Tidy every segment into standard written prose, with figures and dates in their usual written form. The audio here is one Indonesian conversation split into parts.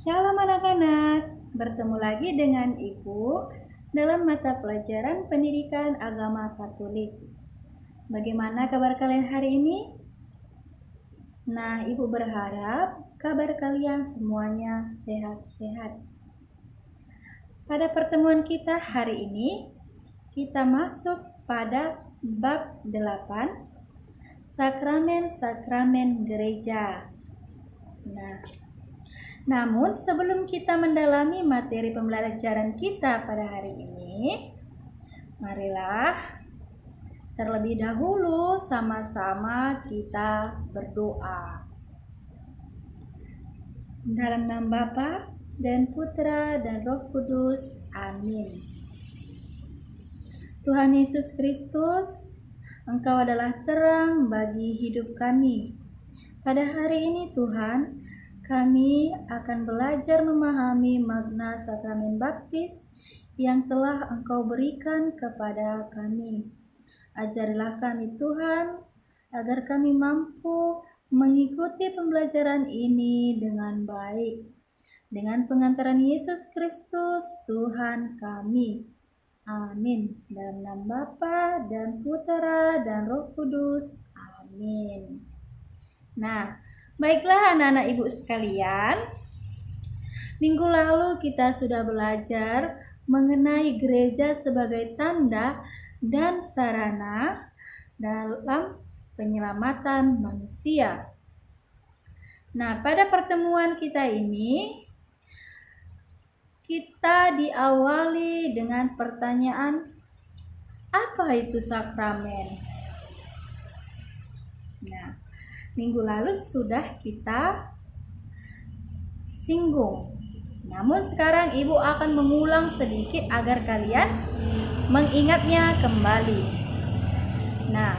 Shalom anak-anak, bertemu lagi dengan Ibu dalam mata pelajaran Pendidikan Agama Katolik. Bagaimana kabar kalian hari ini? Nah, Ibu berharap kabar kalian semuanya sehat-sehat. Pada pertemuan kita hari ini, kita masuk pada bab 8, Sakramen-Sakramen Gereja. Namun sebelum kita mendalami materi pembelajaran kita pada hari ini, marilah terlebih dahulu sama-sama kita berdoa. Dalam nama Bapa dan Putra dan Roh Kudus. Amin. Tuhan Yesus Kristus, Engkau adalah terang bagi hidup kami. Pada hari ini Tuhan, kami akan belajar memahami makna sakramen baptis yang telah Engkau berikan kepada kami. Ajarilah kami Tuhan, agar kami mampu mengikuti pembelajaran ini dengan baik. Dengan pengantaran Yesus Kristus, Tuhan kami. Amin. Dalam nama Bapa dan Putra dan Roh Kudus. Amin. Nah, baiklah anak-anak ibu sekalian, minggu lalu kita sudah belajar mengenai gereja sebagai tanda dan sarana dalam penyelamatan manusia. Nah, pada pertemuan kita ini, kita diawali dengan pertanyaan, apa itu sakramen? Nah, minggu lalu sudah kita singgung. Namun sekarang Ibu akan mengulang sedikit agar kalian mengingatnya kembali. Nah,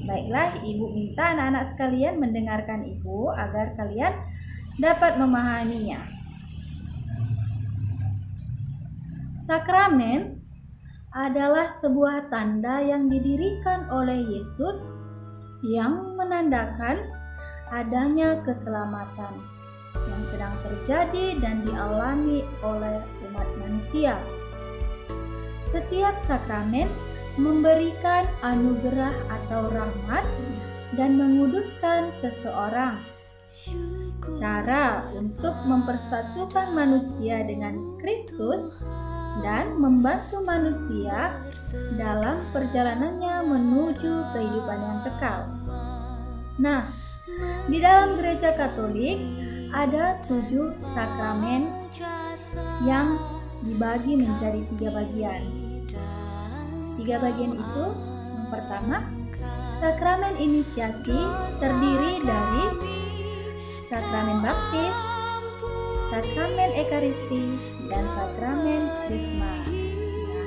baiklah Ibu minta anak-anak sekalian mendengarkan Ibu agar kalian dapat memahaminya. Sakramen adalah sebuah tanda yang didirikan oleh Yesus yang menandakan adanya keselamatan yang sedang terjadi dan dialami oleh umat manusia. Setiap sakramen memberikan anugerah atau rahmat dan menguduskan seseorang. Cara untuk mempersatukan manusia dengan Kristus dan membantu manusia dalam perjalanannya menuju kehidupan yang kekal. Nah, di dalam gereja Katolik ada 7 sakramen yang dibagi menjadi 3 bagian. 3 bagian itu, yang pertama, sakramen inisiasi terdiri dari sakramen baptis, sakramen ekaristi, dan sakramen krisma. Nah,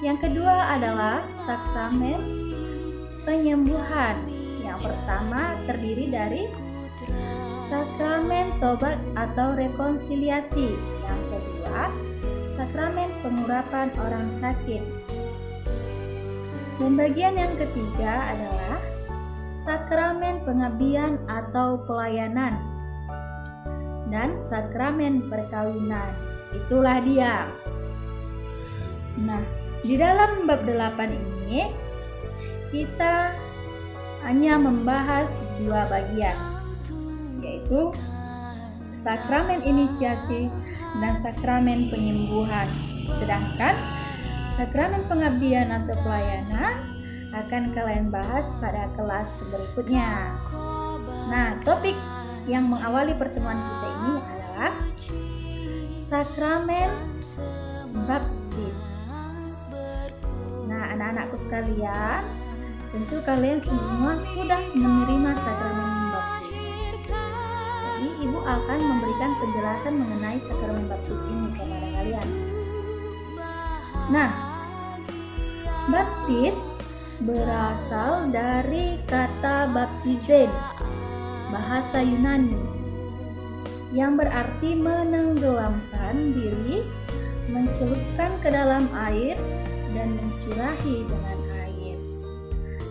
yang kedua adalah sakramen penyembuhan. Yang pertama terdiri dari sakramen tobat atau rekonsiliasi. Yang kedua, sakramen pengurapan orang sakit. Dan bagian yang ketiga adalah sakramen pengabdian atau pelayanan dan sakramen perkawinan. Itulah dia. Nah, di dalam bab 8 ini kita hanya membahas 2 bagian, yaitu sakramen inisiasi dan sakramen penyembuhan. Sedangkan sakramen pengabdian atau pelayanan akan kalian bahas pada kelas berikutnya. Nah, topik yang mengawali pertemuan kita ini adalah sakramen baptis. Nah, anak-anakku sekalian, tentu kalian semua sudah menerima sakramen baptis. Jadi, Ibu akan memberikan penjelasan mengenai sakramen baptis ini kepada kalian. Nah, baptis berasal dari kata baptizen, bahasa Yunani, yang berarti menenggelamkan diri, mencelupkan ke dalam air, dan mencurahi dengan air.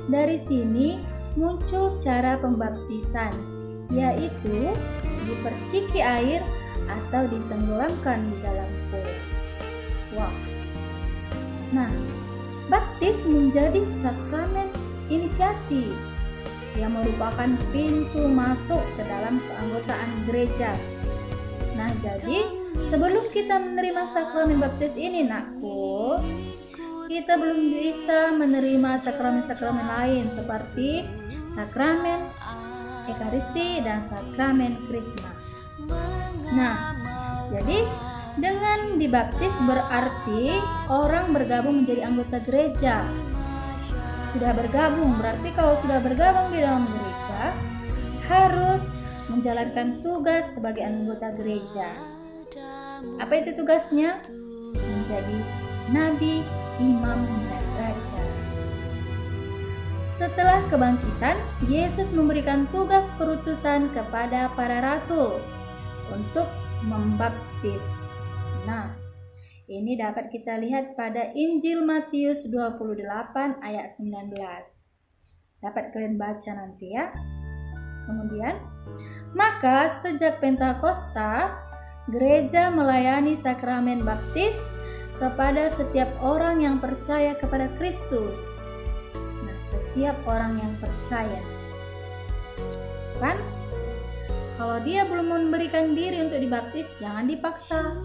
Dari sini muncul cara pembaptisan, yaitu diperciki air atau ditenggelamkan di dalam kuil. Wow. Nah, baptis menjadi sakramen inisiasi yang merupakan pintu masuk ke dalam keanggotaan gereja. Nah, jadi sebelum kita menerima sakramen baptis ini, nakku, kita belum bisa menerima sakramen-sakramen lain seperti sakramen Ekaristi dan sakramen Krisma. Nah, jadi dengan dibaptis berarti orang bergabung menjadi anggota gereja. Sudah bergabung, berarti kalau sudah bergabung di dalam gereja harus menjalankan tugas sebagai anggota gereja. Apa itu tugasnya? Menjadi nabi, imam, dan raja. Setelah kebangkitan, Yesus memberikan tugas perutusan kepada para rasul untuk membaptis. Nah, ini dapat kita lihat pada Injil Matius 28 ayat 19. Dapat kalian baca nanti ya. Kemudian, maka sejak Pentakosta, gereja melayani sakramen baptis kepada setiap orang yang percaya kepada Kristus. Nah, setiap orang yang percaya. Kan? Kalau dia belum memberikan diri untuk dibaptis, jangan dipaksa.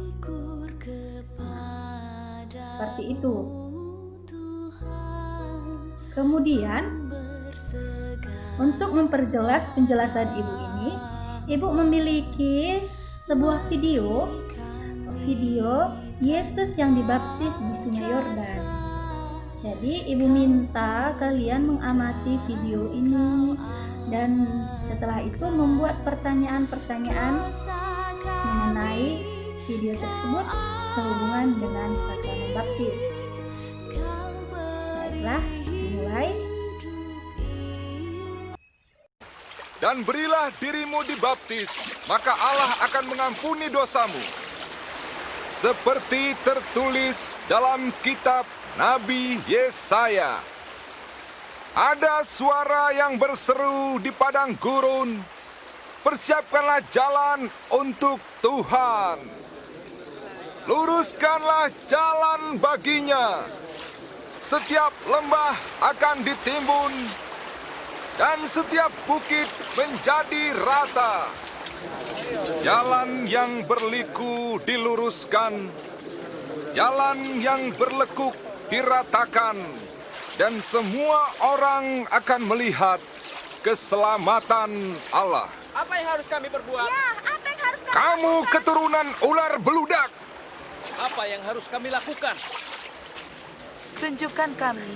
Seperti itu. Kemudian, untuk memperjelas penjelasan ibu ini, ibu memiliki sebuah video Yesus yang dibaptis di Sungai Yordan. Jadi, ibu minta kalian mengamati video ini dan setelah itu membuat pertanyaan-pertanyaan mengenai video tersebut sehubungan dengan sakramen baptis. Baiklah, mulai. Dan berilah dirimu dibaptis, maka Allah akan mengampuni dosamu. Seperti tertulis dalam kitab Nabi Yesaya. Ada suara yang berseru di padang gurun, persiapkanlah jalan untuk Tuhan. Luruskanlah jalan baginya. Setiap lembah akan ditimbun, dan setiap bukit menjadi rata. Jalan yang berliku diluruskan, jalan yang berlekuk diratakan, dan semua orang akan melihat keselamatan Allah. Apa yang harus kami perbuat? Ya, apa yang harus kami Kamu keturunan ular beludak. Apa yang harus kami lakukan? tunjukkan kami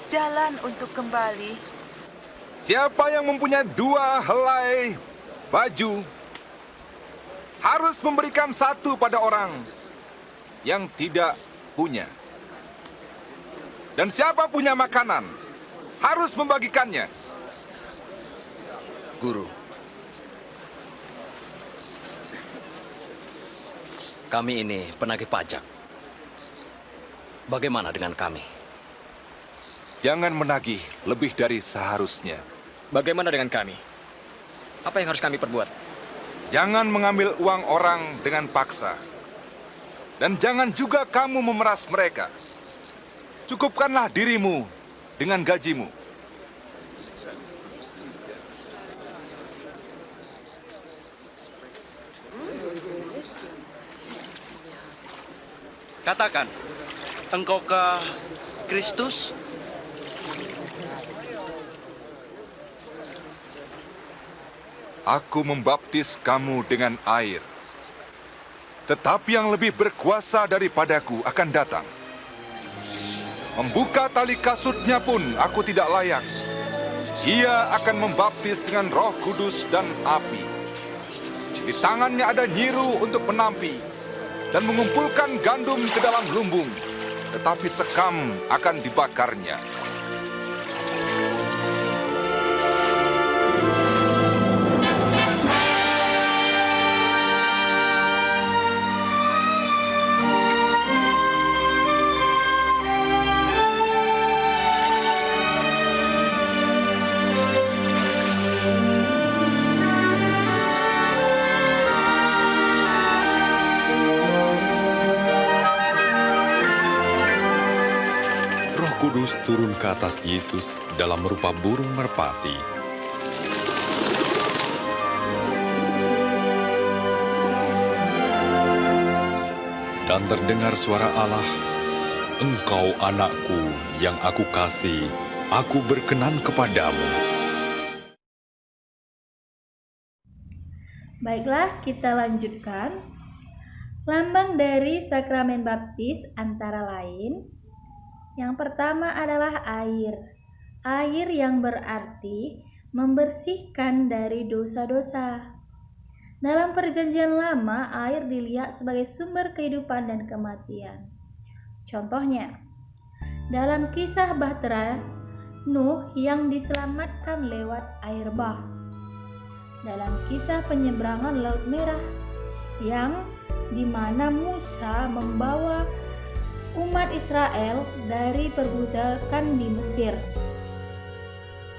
jalan untuk kembali? Siapa yang mempunyai 2 helai baju harus memberikan 1 pada orang yang tidak punya. Dan siapa punya makanan harus membagikannya. Guru, kami ini penagih pajak. Bagaimana dengan kami? Jangan menagih lebih dari seharusnya. Bagaimana dengan kami? Apa yang harus kami perbuat? Jangan mengambil uang orang dengan paksa. Dan jangan juga kamu memeras mereka. Cukupkanlah dirimu dengan gajimu. Katakan, engkaukah Kristus? Aku membaptis kamu dengan air. Tetapi yang lebih berkuasa daripadaku akan datang. Membuka tali kasutnya pun aku tidak layak. Ia akan membaptis dengan Roh Kudus dan api. Di tangannya ada nyiru untuk menampi dan mengumpulkan gandum ke dalam lumbung, tetapi sekam akan dibakarnya. Kudus turun ke atas Yesus dalam rupa burung merpati. Dan terdengar suara Allah, "Engkau anakku yang aku kasih, aku berkenan kepadamu." Baiklah, kita lanjutkan. Lambang dari sakramen baptis antara lain, yang pertama adalah air. Air yang berarti membersihkan dari dosa-dosa. Dalam perjanjian lama, air dilihat sebagai sumber kehidupan dan kematian. Contohnya, dalam kisah Bahtera, Nuh yang diselamatkan lewat air bah. Dalam kisah penyeberangan Laut Merah, yang di mana Musa membawa umat Israel dari perbudakan di Mesir.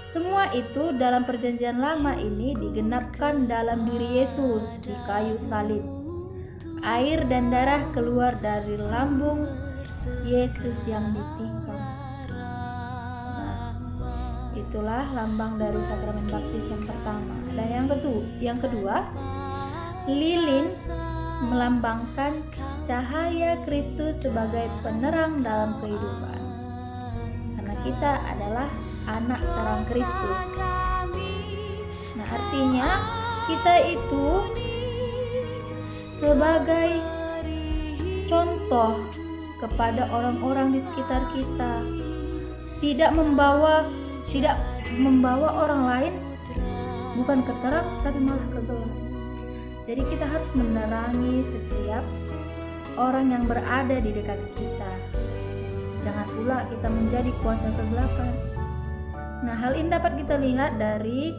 Semua itu dalam perjanjian lama ini digenapkan dalam diri Yesus di kayu salib. Air dan darah keluar dari lambung Yesus yang ditikam. Nah, itulah lambang dari sakramen baptis yang pertama. Dan yang kedua, lilin melambangkan cahaya Kristus sebagai penerang dalam kehidupan. Karena kita adalah anak terang Kristus. Nah, artinya kita itu sebagai contoh kepada orang-orang di sekitar kita. Tidak membawa orang lain bukan ke terang tapi malah ke gelap. Jadi kita harus menerangi setiap orang yang berada di dekat kita. Jangan pula kita menjadi kuasa kegelapan. Nah, hal ini dapat kita lihat dari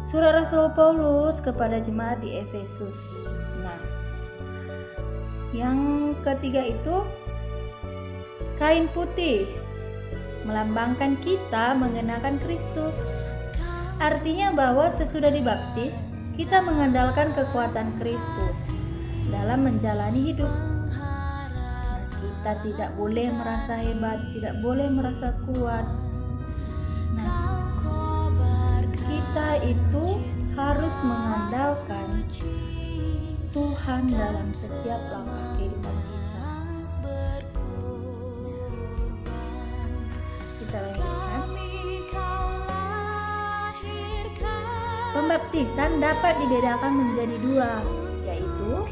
surat Rasul Paulus kepada jemaat di Efesus. Nah, yang ketiga itu kain putih melambangkan kita mengenakan Kristus. Artinya bahwa sesudah dibaptis, kita mengandalkan kekuatan Kristus dalam menjalani hidup. Nah, kita tidak boleh merasa hebat, tidak boleh merasa kuat. Nah, kita itu harus mengandalkan Tuhan dalam setiap langkah kehidupan kita. Kita lanjutkan. Pembaptisan dapat dibedakan menjadi dua, yaitu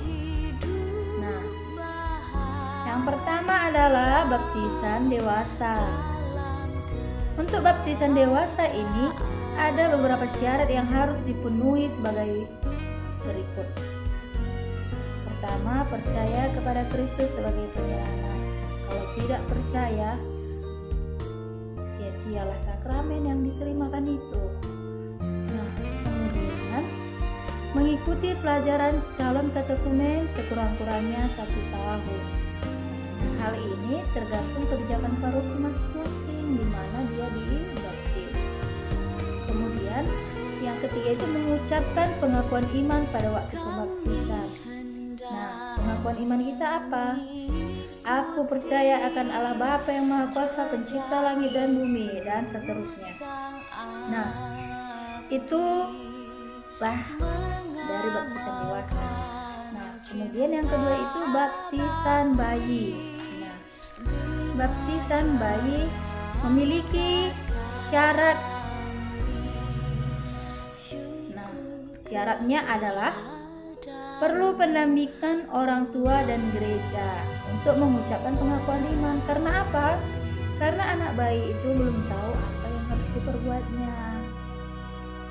yang pertama adalah baptisan dewasa. Untuk baptisan dewasa ini ada beberapa syarat yang harus dipenuhi sebagai berikut. Pertama, percaya kepada Kristus sebagai penyelamat. Kalau tidak percaya, sia-sialah sakramen yang diterimakan itu. Nah, kemudian mengikuti pelajaran calon katekumen sekurang-kurangnya 1 tahun. Hal ini tergantung kebijakan paroki masing-masing di mana dia dibaptis. Kemudian yang ketiga itu mengucapkan pengakuan iman pada waktu pembaptisan. Nah, pengakuan iman kita apa? Aku percaya akan Allah Bapa yang Maha Kuasa, pencipta langit dan bumi, dan seterusnya. Nah, itulah dari baptisan dewasa. Nah, kemudian yang kedua itu baptisan bayi. Nah, baptisan bayi memiliki syarat. Nah, syaratnya adalah perlu pendampingan orang tua dan gereja untuk mengucapkan pengakuan iman. Karena apa? Karena anak bayi itu belum tahu apa yang harus diperbuatnya.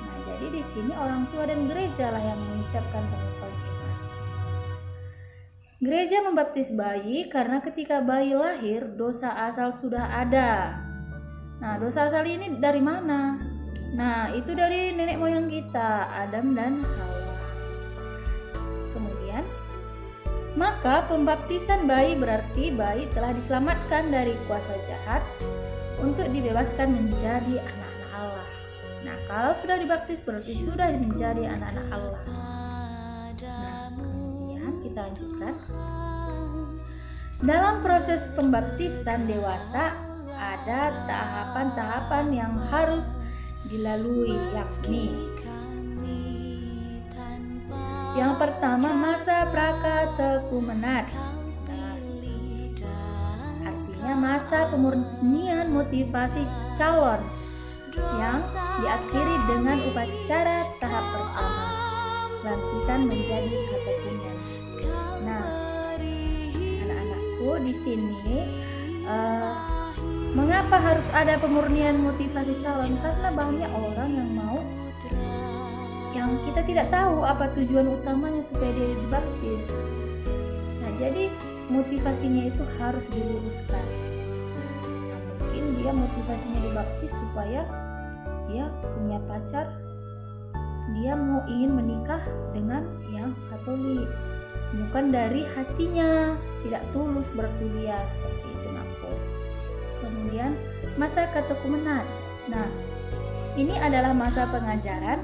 Nah, jadi di sini orang tua dan gereja lah yang mengucapkan pengakuan iman. Gereja membaptis bayi karena ketika bayi lahir, dosa asal sudah ada. Nah, dosa asal ini dari mana? Nah, itu dari nenek moyang kita, Adam dan Hawa. Kemudian, maka pembaptisan bayi berarti bayi telah diselamatkan dari kuasa jahat untuk dibebaskan menjadi anak-anak Allah. Nah, kalau sudah dibaptis berarti sudah menjadi anak-anak Allah. Nah, kemudian kita lanjutkan. Dalam proses pembaptisan dewasa ada tahapan-tahapan yang harus dilalui, yakni yang pertama masa prakatekumenan. Artinya masa pemurnian motivasi calon yang diakhiri dengan upacara tahap pertama, pelantikan menjadi katekumen. Nah, anak-anakku di sini mengapa harus ada pemurnian motivasi calon? Karena banyak orang yang mau, yang kita tidak tahu apa tujuan utamanya supaya dia dibaptis. Nah, jadi motivasinya itu harus diluruskan. Nah, mungkin dia motivasinya dibaptis supaya dia punya pacar, dia mau ingin menikah dengan yang Katolik, bukan dari hatinya, tidak tulus berarti dia seperti itu. Kemudian masa katekumenan. Nah, ini adalah masa pengajaran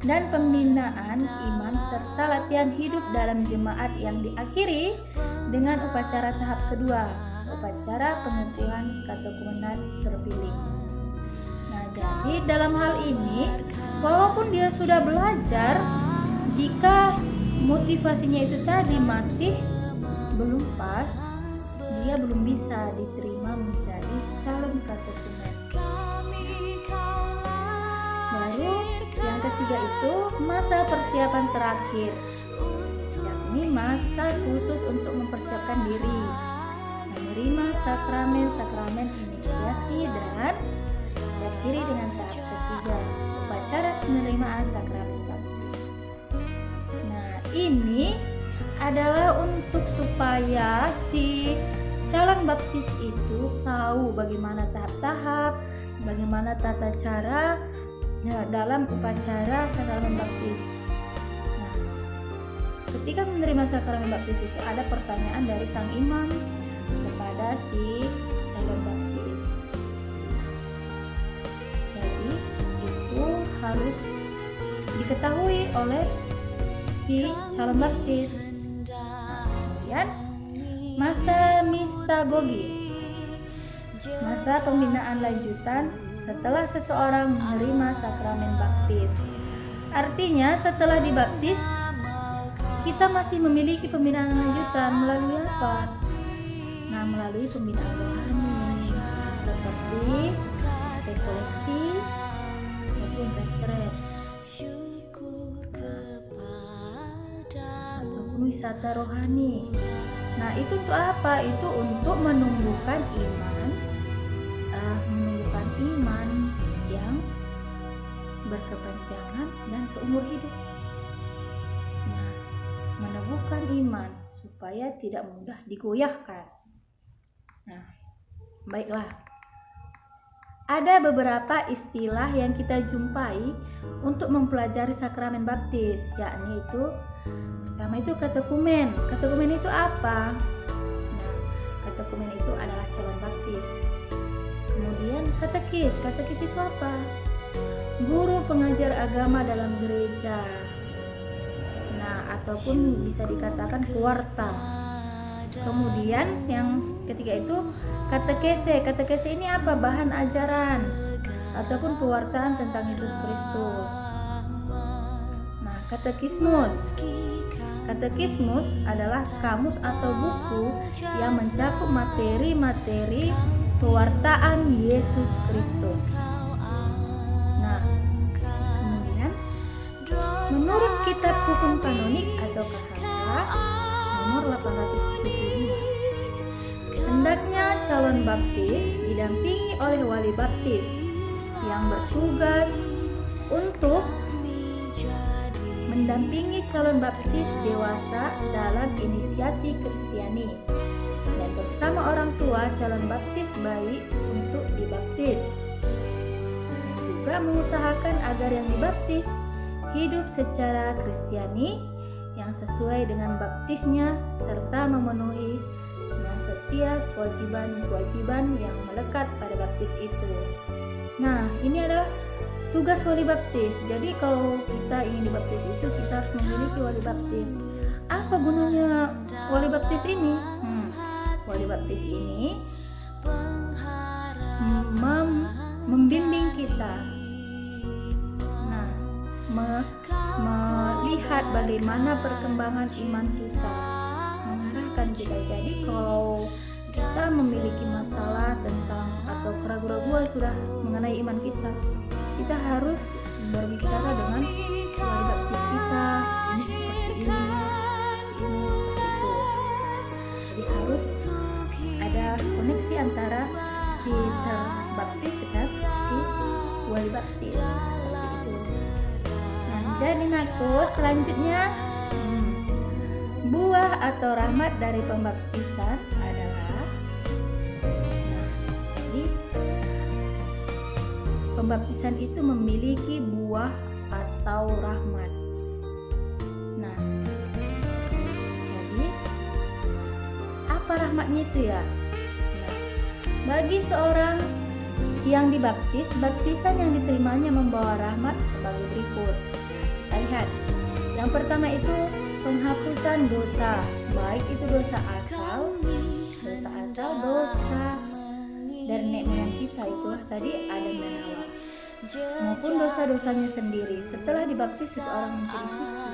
dan pembinaan iman serta latihan hidup dalam jemaat yang diakhiri dengan upacara tahap kedua, upacara pengumpulan katekumenan terpilih. Nah, jadi dalam hal ini walaupun dia sudah belajar, jika motivasinya itu tadi masih belum pas, dia belum bisa diterima menjadi calon katekumen. Baru yang ketiga itu masa persiapan terakhir, yakni masa khusus untuk mempersiapkan diri menerima sakramen inisiasi dan diakhiri dengan tahap ketiga, upacara penerimaan sakramen baptis. Nah, ini adalah untuk supaya si calon baptis itu tahu bagaimana tahap-tahap, bagaimana tata cara dalam upacara sakramen baptis. Nah, ketika menerima sakramen baptis itu ada pertanyaan dari sang imam kepada si calon baptis. Jadi itu harus diketahui oleh si calon baptis. Kemudian masa mistagogi, masa pembinaan lanjutan setelah seseorang menerima sakramen baptis. Artinya setelah dibaptis kita masih memiliki pembinaan lanjutan melalui apa? Nah, melalui pembinaan rohani seperti rekoleksi maupun retret ataupun wisata rohani. Nah, itu untuk apa? Itu untuk menumbuhkan iman yang berkepanjangan dan seumur hidup. Nah, meneguhkan iman supaya tidak mudah digoyahkan. Nah, baiklah. Ada beberapa istilah yang kita jumpai untuk mempelajari sakramen baptis, yakni itu pertama itu katekumen. Katekumen itu apa? Nah, katekumen itu adalah calon baptis. Kemudian katekis. Katekis itu apa? Guru pengajar agama dalam gereja. Nah, ataupun bisa dikatakan kuarta. Kemudian yang ketiga itu katekese. Katekese ini apa? Bahan ajaran ataupun pewartaan tentang Yesus Kristus. Nah, katekismus. Katekismus adalah kamus atau buku yang mencakup materi-materi pewartaan Yesus Kristus. Nah, kemudian menurut Kitab Hukum Kanonik atau KHK nomor 872, hendaknya calon baptis didampingi oleh wali baptis yang bertugas untuk mendampingi calon baptis dewasa dalam inisiasi Kristiani dan bersama orang tua calon baptis bayi untuk dibaptis, dan juga mengusahakan agar yang dibaptis hidup secara Kristiani yang sesuai dengan baptisnya serta memenuhi dengan setia kewajiban-kewajiban yang melekat pada baptis itu. Nah, ini adalah tugas wali baptis. Jadi kalau kita ingin dibaptis itu kita harus memiliki wali baptis. Apa gunanya wali baptis ini? Wali baptis ini membimbing kita. Nah, melihat bagaimana perkembangan iman kita, mengarahkan kita. Jadi kalau kita memiliki masalah tentang atau keraguan-keraguan sudah mengenai iman kita, kita harus berbicara dengan wali baptis kita. Ini seperti ini, seperti itu. Jadi harus ada koneksi antara si terbaptis dan si wali baptis, seperti itu. Nah, jadi nakku, selanjutnya buah atau rahmat dari pembaptisan adalah, jadi pembaptisan itu memiliki buah atau rahmat. Nah, jadi apa rahmatnya itu ya? Nah, bagi seorang yang dibaptis, baptisan yang diterimanya membawa rahmat sebagai berikut. Kita lihat. Yang pertama itu penghapusan dosa, baik itu dosa asal, dosa dari nenek moyang kita, itulah tadi Adam dan Hawa, maupun dosa-dosanya sendiri. Setelah dibaptis seseorang menjadi suci.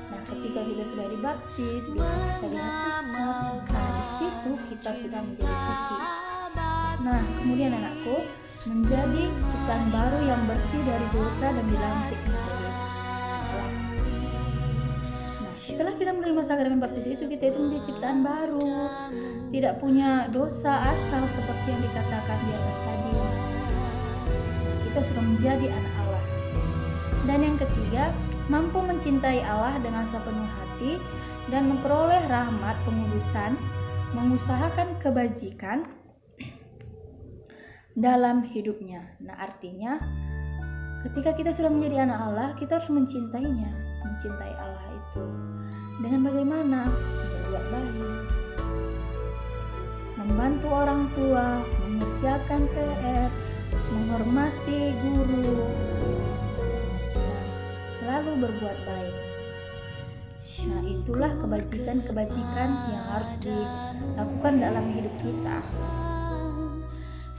Nah, ketika kita sudah dibaptis, dosa kita dihapuskan. Nah, di situ kita sudah menjadi suci. Nah, kemudian anakku, menjadi ciptaan baru yang bersih dari dosa dan dilantik menjadi Allah. Nah, setelah kita menerima sakramen baptis itu, kita itu menjadi ciptaan baru, tidak punya dosa asal seperti yang dikatakan di atas tadi. Kita sudah menjadi anak Allah. Dan yang ketiga, mampu mencintai Allah dengan sepenuh hati dan memperoleh rahmat pengudusan, mengusahakan kebajikan dalam hidupnya. Nah, artinya ketika kita sudah menjadi anak Allah, kita harus mencintainya, mencintai Allah itu dengan bagaimana? Berbuat baik, membantu orang tua, mengerjakan PR, menghormati guru, selalu berbuat baik. Nah, itulah kebajikan-kebajikan yang harus dilakukan dalam hidup kita.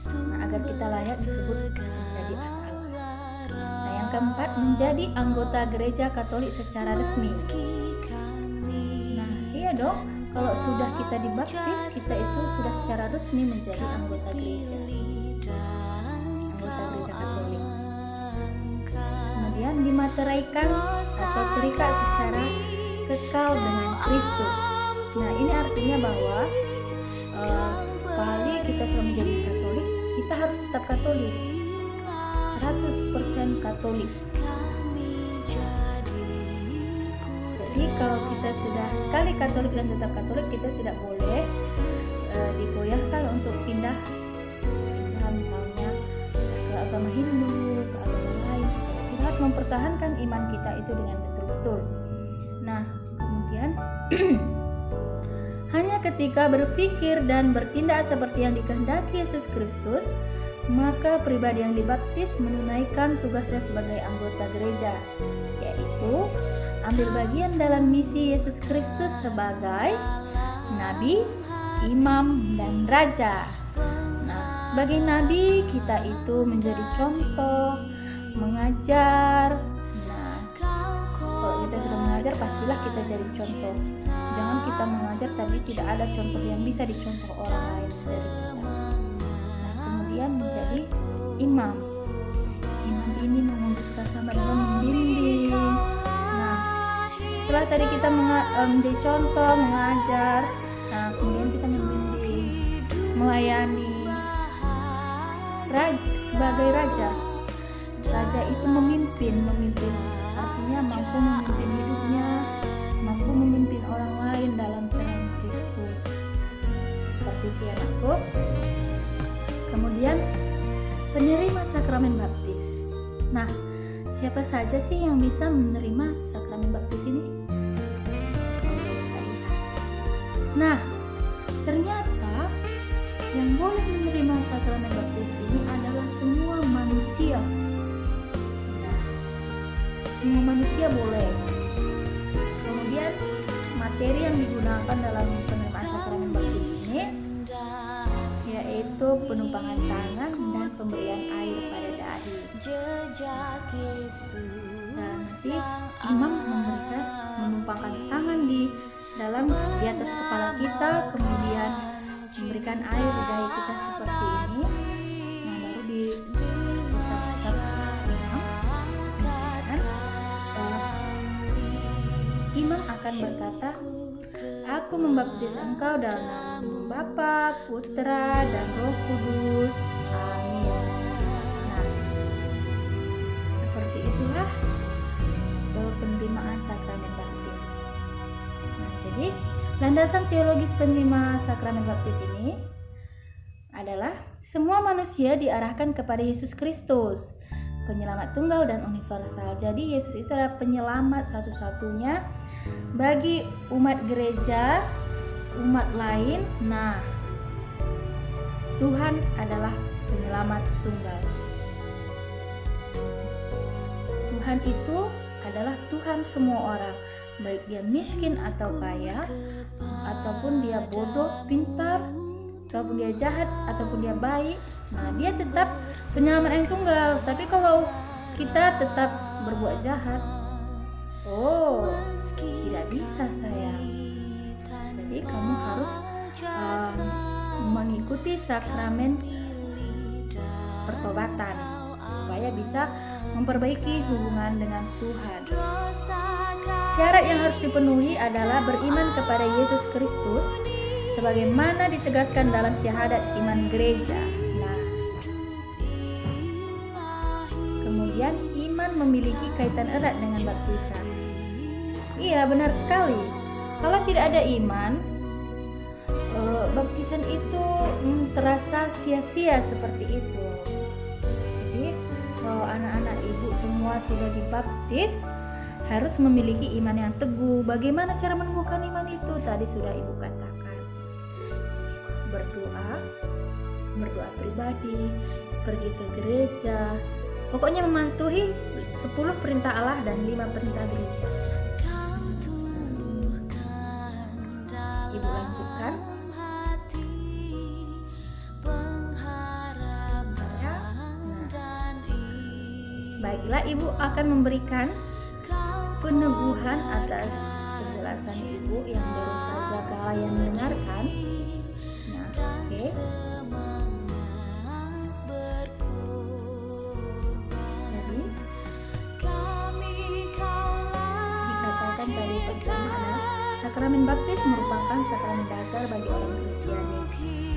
Nah, agar kita layak disebut menjadi anak Allah. Nah, yang keempat, menjadi anggota gereja Katolik secara resmi. Nah, iya dong, kalau sudah kita dibaptis, kita itu sudah secara resmi menjadi anggota gereja Katolik. Kemudian dimateraikan atau terikat secara kekal dengan Kristus. Nah, ini artinya bahwa sekali kita sudah menjadi Katolik, kita harus tetap Katolik, 100% Katolik. Jadi kalau kita sudah sekali Katolik dan tetap Katolik, kita tidak boleh digoyahkan untuk pindah misalnya ke agama Hindu, ke agama lain. Kita harus mempertahankan iman kita itu dengan betul-betul. Nah, kemudian hanya ketika berpikir dan bertindak seperti yang dikehendaki Yesus Kristus, maka pribadi yang dibaptis menunaikan tugasnya sebagai anggota gereja, yaitu ambil bagian dalam misi Yesus Kristus sebagai nabi, imam, dan raja. Nah, sebagai nabi kita itu menjadi contoh, mengajar. Nah, kalau kita sudah mengajar, pastilah kita jadi contoh. Jangan kita mengajar tapi tidak ada contoh yang bisa dicontoh orang lain dari kita. Nah, kemudian menjadi imam. Imam ini menguduskan sama dengan membimbing. Nah, setelah tadi kita menjadi contoh, mengajar, nah kemudian kita membimbing, melayani. Sebagai raja, raja itu memimpin, artinya mampu memimpin hidupnya, mampu memimpin orang lain dalam terang Kristus, seperti itu ya anakku. Kemudian penerima sakramen baptis. Nah, siapa saja sih yang bisa menerima sakramen baptis ini? Nah, ternyata yang boleh menerima sakramen baptis ini adalah semua manusia. Nah, semua manusia boleh. Kemudian materi yang digunakan dalam penerimaan sakramen baptis ini yaitu untuk penumpangan tangan dan pemberian air pada dahi. Nanti imam menumpangkan tangan di atas kepala kita, kemudian memberikan air di dahi kita seperti ini. Nah, baru diusap-usap imam. Kemudian imam akan berkata, "Aku membaptis engkau dalam nama Bapa, Putra, dan Roh Kudus. Amin." Nah, seperti itulah penerimaan sakramen baptis. Nah, jadi landasan teologis penerima sakramen baptis ini adalah semua manusia diarahkan kepada Yesus Kristus, penyelamat tunggal dan universal. Jadi Yesus itu adalah penyelamat satu-satunya bagi umat gereja, umat lain. Nah, Tuhan adalah penyelamat tunggal. Tuhan itu adalah Tuhan semua orang, baik dia miskin atau kaya, ataupun dia bodoh, pintar, ataupun dia jahat, ataupun dia baik. Nah, dia tetap penyelamat yang tunggal. Tapi kalau kita tetap berbuat jahat, tidak bisa sayang. Jadi kamu harus mengikuti sakramen pertobatan supaya bisa memperbaiki hubungan dengan Tuhan. Syarat yang harus dipenuhi adalah beriman kepada Yesus Kristus sebagaimana ditegaskan dalam syahadat iman gereja. Nah, kemudian iman memiliki kaitan erat dengan baptisan. Iya, benar sekali. Kalau tidak ada iman, baptisan itu terasa sia-sia seperti itu. Jadi kalau anak-anak ibu semua sudah dibaptis, harus memiliki iman yang teguh. Bagaimana cara menumbuhkan iman itu? Tadi sudah ibu katakan. Berdoa pribadi, pergi ke gereja. Pokoknya mematuhi 10 perintah Allah dan 5 perintah gereja. Ibu lanjutkan. Baiklah, ibu akan memberikan peneguhan atas penjelasan ibu yang baru saja kalian dengarkan. Nah, oke. Jadi dikatakan tadi pertama adalah sakramen baptis merupakan sakramen dasar bagi orang Kristiani.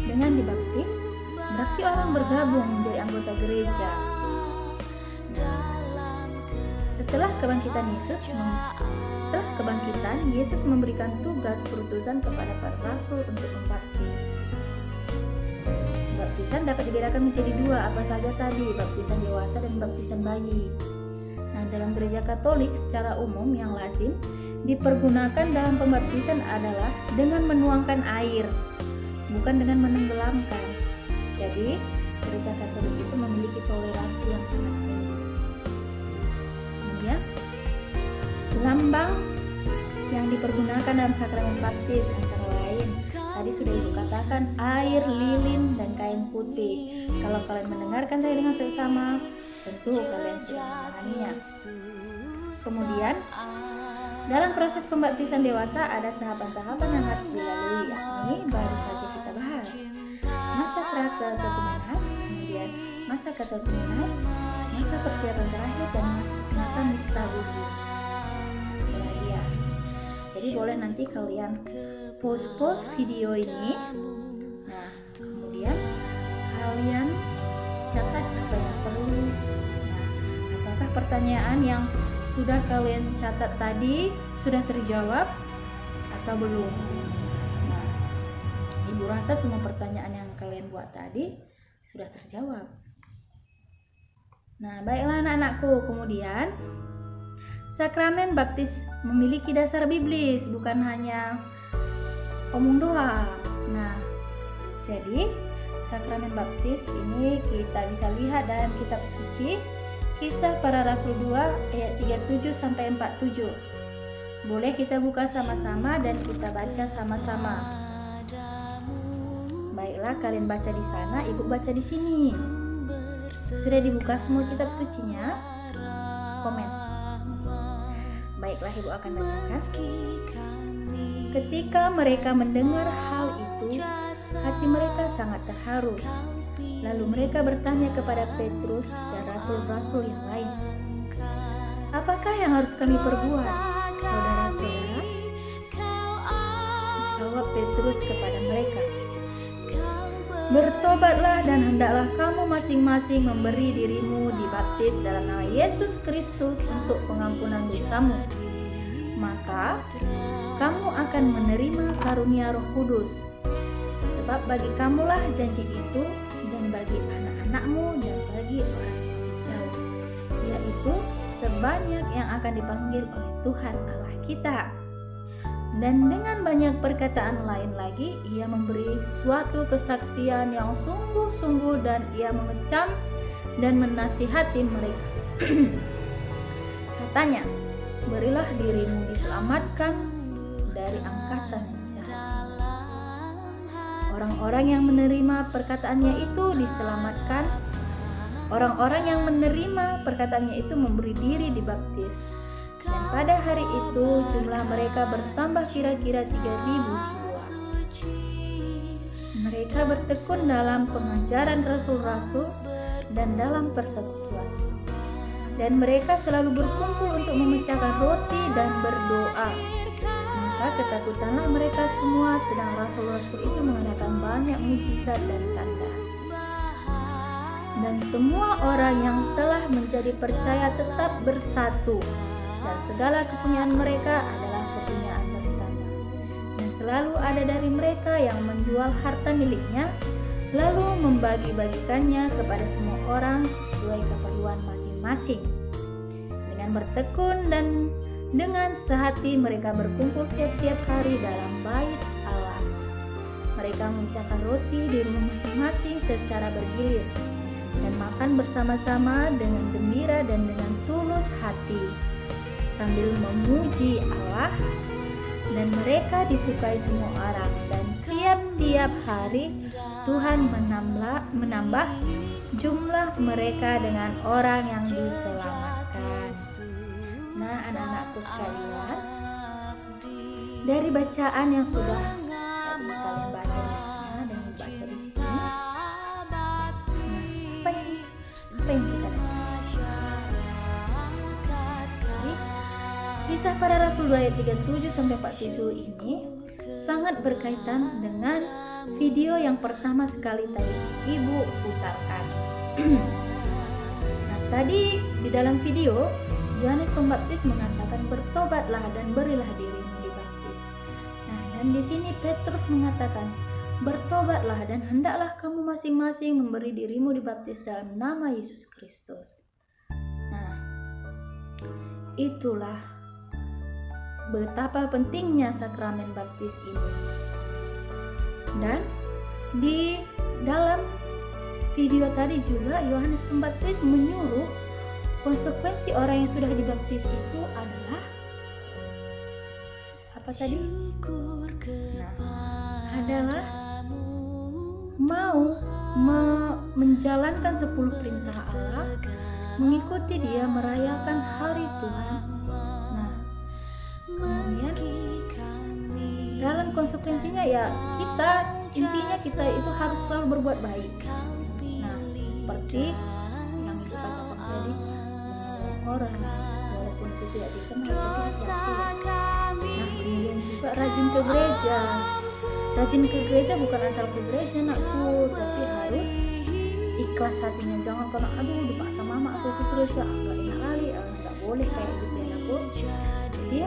Dengan dibaptis, berarti orang bergabung menjadi anggota gereja. Setelah kebangkitan, Yesus memberikan tugas perutusan kepada para rasul untuk membaptis. Baptisan dapat dibedakan menjadi 2, apa saja tadi, baptisan dewasa dan baptisan bayi. Nah, dalam gereja Katolik secara umum yang lazim dipergunakan dalam pembaptisan adalah dengan menuangkan air, bukan dengan menenggelamkan. Jadi, gereja Katolik itu memiliki toleransi yang sangat tinggi. Kemudian, lambang yang dipergunakan dalam sakramen baptis antara lain tadi sudah ibu katakan air, lilin, dan kain putih. Kalau kalian mendengarkan saya dengan seksama, tentu kalian sudah memahaminya. Kemudian dalam proses pembaptisan dewasa ada tahapan-tahapan yang harus dilalui, yakni baru saja kita bahas masa pra-ketekumenan, kemudian masa ketekumenan, masa persiapan terakhir, dan masa nista budi. Ya. Jadi boleh nanti kalian post video ini. Nah, kemudian kalian catat apa yang perlu. Nah, apakah pertanyaan yang sudah kalian catat tadi sudah terjawab atau belum? Nah, ibu rasa semua pertanyaan yang kalian buat tadi sudah terjawab. Nah, baiklah anak-anakku, kemudian sakramen baptis memiliki dasar biblis, bukan hanya omong doang. Nah, jadi sakramen baptis ini kita bisa lihat dalam kitab suci Kisah Para Rasul 2 ayat 37 sampai 47. Boleh kita buka sama-sama dan kita baca sama-sama. Baiklah, kalian baca di sana, ibu baca di sini. Sudah dibuka semua kitab sucinya? Komen. Baiklah, ibu akan bacakan. Ketika mereka mendengar hal itu, hati mereka sangat terharu. Lalu mereka bertanya kepada Petrus dan rasul-rasul yang lain, "Apakah yang harus kami perbuat, saudara-saudara?" Jawab Petrus kepada mereka, "Bertobatlah dan hendaklah kamu masing-masing memberi dirimu dibaptis dalam nama Yesus Kristus untuk pengampunan dosamu. Maka kamu akan menerima karunia Roh Kudus. Sebab bagi kamulah janji itu, dan bagi anak-anakmu dan bagi orang yang masih jauh, yaitu sebanyak yang akan dipanggil oleh Tuhan Allah kita." Dan dengan banyak perkataan lain lagi, ia memberi suatu kesaksian yang sungguh-sungguh, dan ia mengecam dan menasihati mereka. Katanya, "Berilah dirimu diselamatkan dari angkatan yang jahat." Orang-orang yang menerima perkataannya itu diselamatkan. Orang-orang yang menerima perkataannya itu memberi diri dibaptis. Dan pada hari itu jumlah mereka bertambah kira-kira 3.000 jiwa. Mereka bertekun dalam pengajaran rasul-rasul dan dalam persekutuan. Dan mereka selalu berkumpul untuk memecahkan roti dan berdoa. Maka ketakutanlah mereka semua, sedang rasul-rasul itu mengadakan banyak mujizat dan tanda. Dan semua orang yang telah menjadi percaya tetap bersatu, dan segala kepunyaan mereka adalah kepunyaan bersama. Dan selalu ada dari mereka yang menjual harta miliknya, lalu membagi-bagikannya kepada semua orang sesuai keperluan masing-masing. Dengan bertekun dan dengan sehati mereka berkumpul tiap-tiap hari dalam bait Allah. Mereka memecahkan roti di rumah masing-masing secara bergilir, dan makan bersama-sama dengan gembira dan dengan tulus hati, sambil memuji Allah, dan mereka disukai semua orang. Dan tiap-tiap hari Tuhan menambah jumlah mereka dengan orang yang diselamatkan. Nah, anak-anakku sekalian, dari bacaan yang sudah tadi kalian baca di sana dan dibaca di sini, apa yang kita dapat? Kisah para Rasul 2 ayat 37-47 ini sangat berkaitan dengan video yang pertama sekali tadi Ibu putarkan. Nah, tadi di dalam video Yohanes Pembaptis mengatakan, "Bertobatlah dan berilah dirimu dibaptis." Nah, dan di sini Petrus mengatakan, "Bertobatlah dan hendaklah kamu masing-masing memberi dirimu dibaptis dalam nama Yesus Kristus." Nah, itulah betapa pentingnya sakramen baptis ini. Dan di dalam video tadi juga Yohanes Pembaptis menyuruh konsekuensi orang yang sudah dibaptis itu adalah apa tadi? Nah, adalah mau menjalankan 10 perintah Allah, mengikuti Dia, merayakan hari Tuhan. Kemudian dalam konsekuensinya ya intinya kita itu harus selalu berbuat baik. Nah, seperti yang Ibu katakan tadi, menolong orang walaupun itu tidak dikenal tapi hati-hati. Nah, kemudian juga rajin ke gereja. Rajin ke gereja bukan asal ke gereja, nakku, tapi harus ikhlas hatinya. Jangan karena aduh dipaksa mama aku ke gereja, enggak enak kali, enggak boleh kayak gitu ya, nakku. Jadi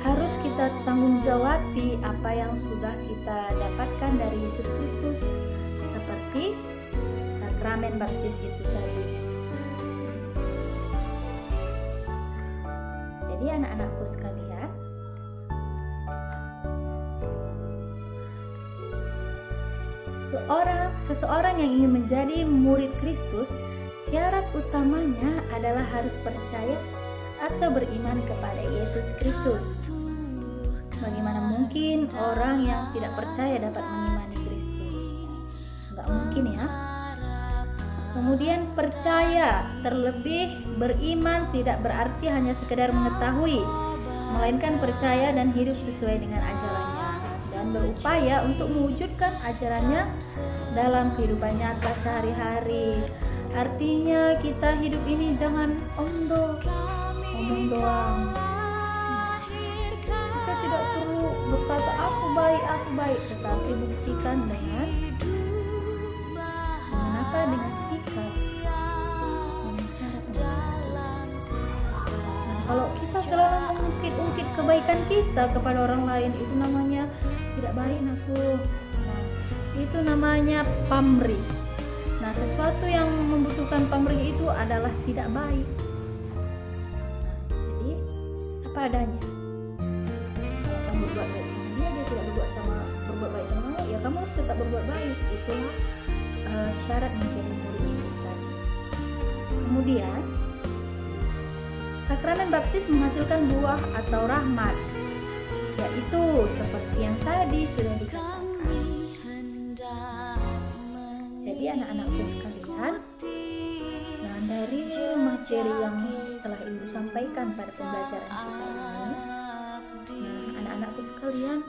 harus kita tanggung jawabi apa yang sudah kita dapatkan dari Yesus Kristus, seperti sakramen baptis itu tadi. Jadi anak-anakku sekalian, seseorang yang ingin menjadi murid Kristus, syarat utamanya adalah harus percaya atau beriman kepada Yesus Kristus. Bagaimana mungkin orang yang tidak percaya dapat mengimani Kristus? Enggak mungkin ya. Kemudian percaya, terlebih beriman tidak berarti hanya sekedar mengetahui, melainkan percaya dan hidup sesuai dengan ajarannya dan berupaya untuk mewujudkan ajarannya dalam kehidupan nyata sehari-hari. Artinya kita hidup ini jangan omong doang. Kita tidak perlu berkata aku baik, tetapi buktikan dengan dengan sikap, dengan cara penyampaian. Nah, kalau kita selalu mengungkit-ungkit kebaikan kita kepada orang lain, itu namanya tidak baik, aku. Nah, itu namanya pamrih. Nah, sesuatu yang membutuhkan pamrih itu adalah tidak baik. Jadi apa adanya. Kalau kamu berbuat baik sama dia tidak berbuat baik sama kamu, ya kamu harus tetap berbuat baik. Itulah syarat menjadi murid Yesus tadi. Kemudian sakramen baptis menghasilkan buah atau rahmat, yaitu seperti yang tadi sudah dikatakan. Jadi anak-anakku sekalian, nah dari materi yang telah Ibu sampaikan pada pembelajaran kita ini, nah anak-anakku sekalian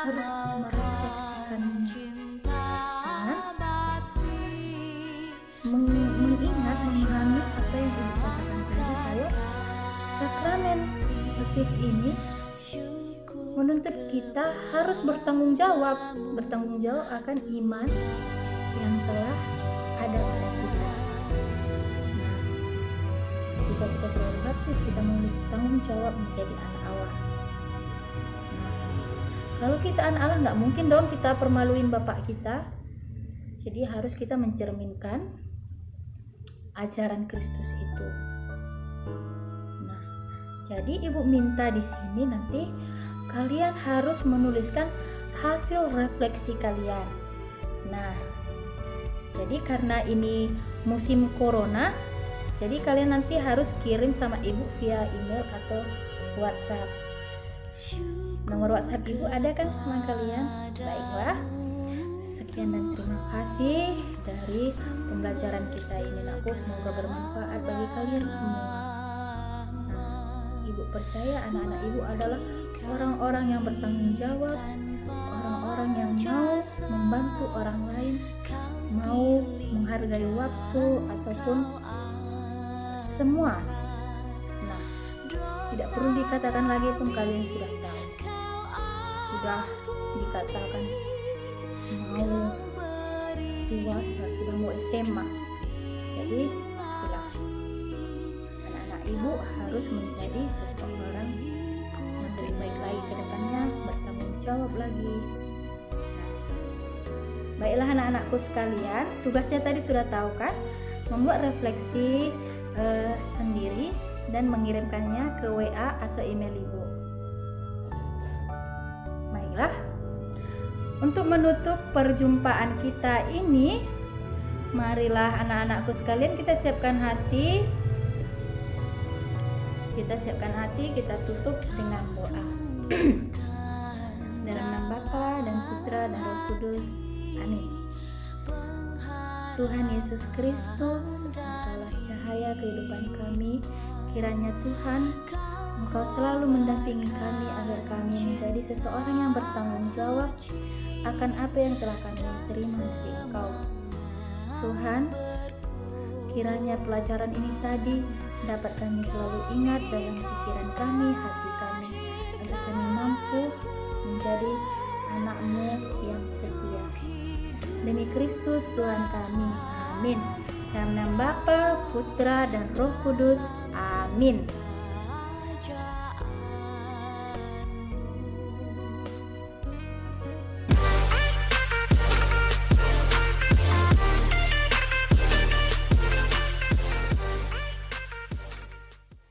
harus merefleksikannya, mengingat, memahami apa yang Ibu katakan tadi, kalau sakramen baptis ini menuntut kita harus bertanggung jawab akan iman yang telah ada pada kita. Nah, jika kita sudah dibaptis, kita memiliki tanggung jawab menjadi anak Allah. Nah, kalau kita anak Allah, nggak mungkin dong kita permaluin bapak kita. Jadi harus kita mencerminkan ajaran Kristus itu. Nah, jadi Ibu minta di sini nanti kalian harus menuliskan hasil refleksi kalian. Nah, jadi karena ini musim corona, jadi kalian nanti harus kirim sama Ibu via email atau WhatsApp. Nomor WhatsApp Ibu ada kan sama kalian? Baiklah. Sekian dan terima kasih dari pembelajaran kita ini, Nakku. Semoga bermanfaat bagi kalian semua. Nah, Ibu percaya anak-anak Ibu adalah orang-orang yang bertanggung jawab, orang-orang yang mau membantu orang lain, mau menghargai waktu ataupun semua. Nah, tidak perlu dikatakan lagi pun kalian sudah tahu. Sudah dikatakan mau dewasa, sudah mau SMA. Jadi itulah, anak-anak Ibu harus menjadi seseorang yang lebih baik lagi ke depannya, bertanggung jawab lagi. Baiklah anak-anakku sekalian, tugasnya tadi sudah tahu kan? Membuat refleksi sendiri dan mengirimkannya ke WA atau email Ibu. Baiklah, untuk menutup perjumpaan kita ini, marilah anak-anakku sekalian kita siapkan hati. Kita tutup dengan doa. Dalam nama Bapa dan Putra dan Roh Kudus. Amin. Tuhan Yesus Kristus, Engkaulah cahaya kehidupan kami. Kiranya Tuhan, Engkau selalu mendampingi kami agar kami menjadi seseorang yang bertanggung jawab akan apa yang telah kami terima dari Engkau. Tuhan, kiranya pelajaran ini tadi dapat kami selalu ingat dalam pikiran kami, hati kami, agar kami mampu menjadi anak-Mu yang setia. Demi Kristus Tuhan kami. Amin. Dalam nama Bapa, Putra, dan Roh Kudus. Amin.